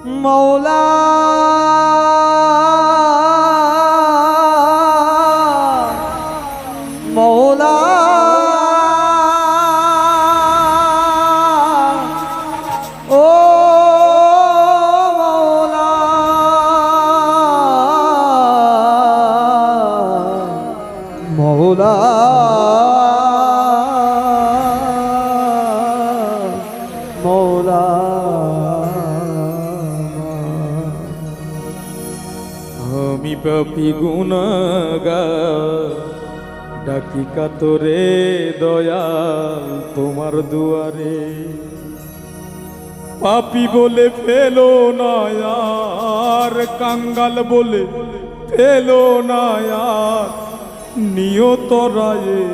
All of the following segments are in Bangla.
মৌলা মৌলা ও মৌলা মৌলা মৌলা আমি পাপী গুনাহগার ডাকি কাতরে দয়াল তোমার দুয়ারে। পাপী বলে ফেলো না আর, কাঙ্গাল বলে ফেলো না আর, নিয়ত রায়ে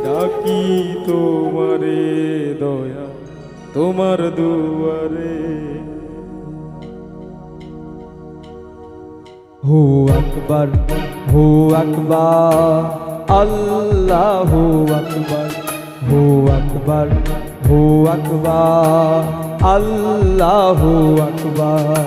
ডাকি তোমারে দয়া তোমার দুয়ারে। হু আকবার হু আকবার আল্লাহু আকবার হু আকবার হু আকবার আল্লাহু আকবার।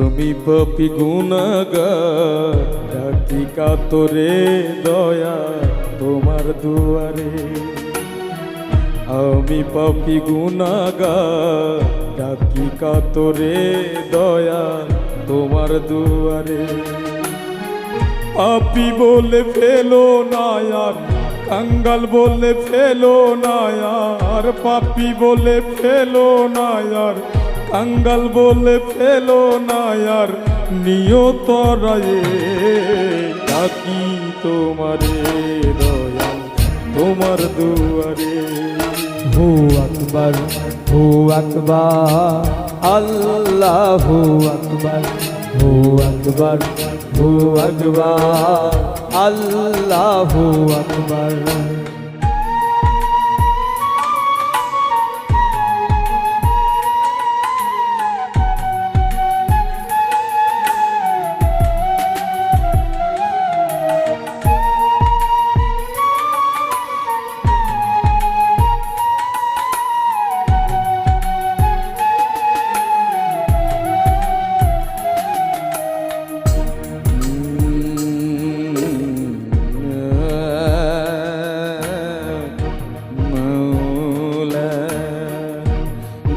আমি পাপী গুনাহগার ডাকি কাতরে দয়া তোমার দুয়ারে। আমি পাপী গুনাহগার ডাকি কাতরে দয়া তোমার দুয়ারে। পাপী বলে ফেলো না আর, কাঙ্গাল বলে ফেলো না আর, পাপী বলে ফেলো না আর, কাঙ্গাল বলে ফেলো না আর, নিয়ত রায়ে ডাকি তোমারে দয়াল তোমার দুয়ারে। হু আকবার হু আকবার আল্লাহু আকবার হু আকবার হু আকবার আল্লাহু আকবার।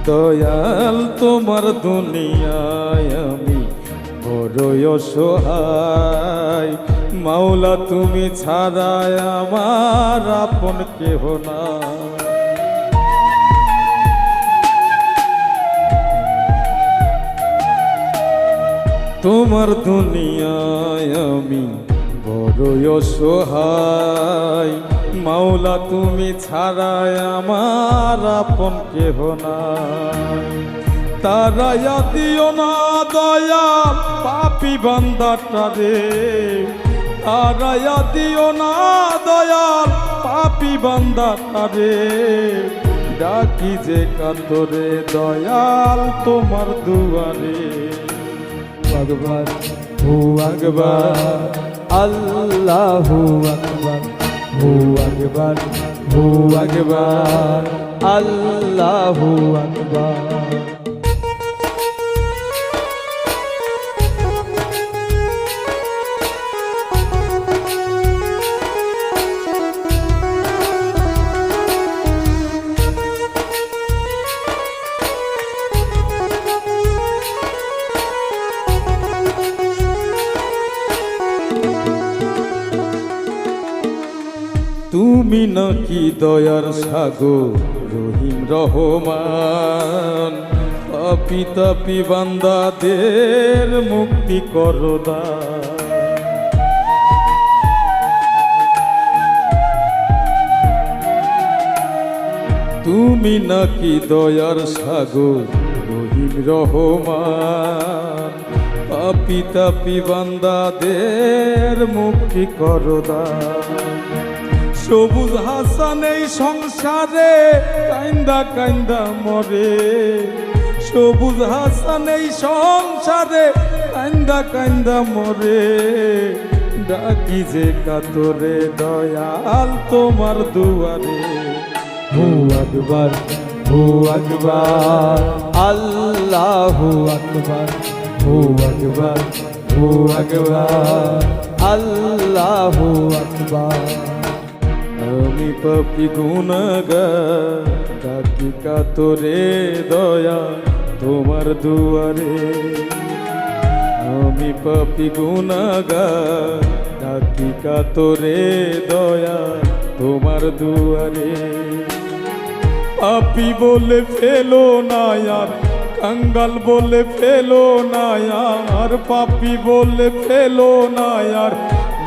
দয়াল তোমার দুনিয়ায় আমি বড়ই অসহায়। মাওলা তুমি ছাড়ায় আমার আপন কেহ না। তোমার দুনিয়ায় আমি বড়ই অসহায়। মাওলা তুমি ছাড়ায় আমার আপন কেহ না। তারাইয়া দিও না দয়াল পাপী বান্দাটারে। তারাইয়া দিও না দয়াল পাপী বান্দাটারে। ডাকি যে কাতরে দয়াল তোমার দুয়ারে। আকবার হু আকবার আল্লাহু আকবার হু আকবার হু আকবার আল্লাহু আকবার। তুমি নাকি দয়ার সাগর রহিম রহমান। পাপী তাপী বান্দাদের মুক্তি করো দান। তুমি নাকি দয়ার সাগর রহিম রহমান। পাপি তাপি বান্দাদের মুক্তি করদা। সবুজ হাসান এই সংসারে কাইন্দা কাইন্দা মরে, সবুজ হাসান এই সংসারে কাইন্দা কাইন্দা মরে। ডাকি যে কাতরে দয়াল তোমার দুয়ারে। হু আকবার, হু আকবার, আল্লাহু আকবার, হু আকবার, হু আকবার, আল্লাহু আকবার। আমি পাপি গুনাহগার ডাকি কাতরে দয়া তোমার দুয়ারে। আমি পাপি গুনাহগার ডাকি কাতরে দয়া তোমার দুয়ারে। পাপি বলে ফেলো না আর, কাঙ্গাল বলে ফেলো না আর, পাপি বলে ফেলো না আর,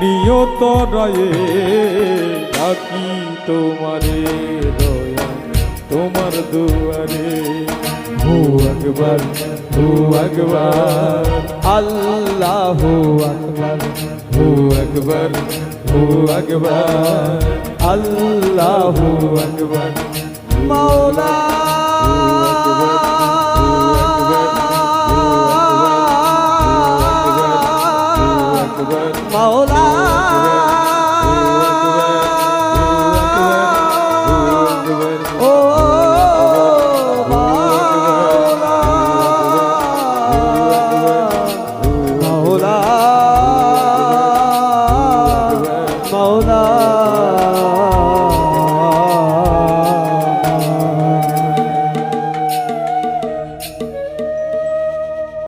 নিয়ত রায়ে ডাকি তোমারে দয়া তোমার দুয়ারে। হু আকবার, হু আকবার, আল্লাহু আকবার, হু আকবার, হু আকবার, আল্লাহু আকবার। মাওলা মাওলা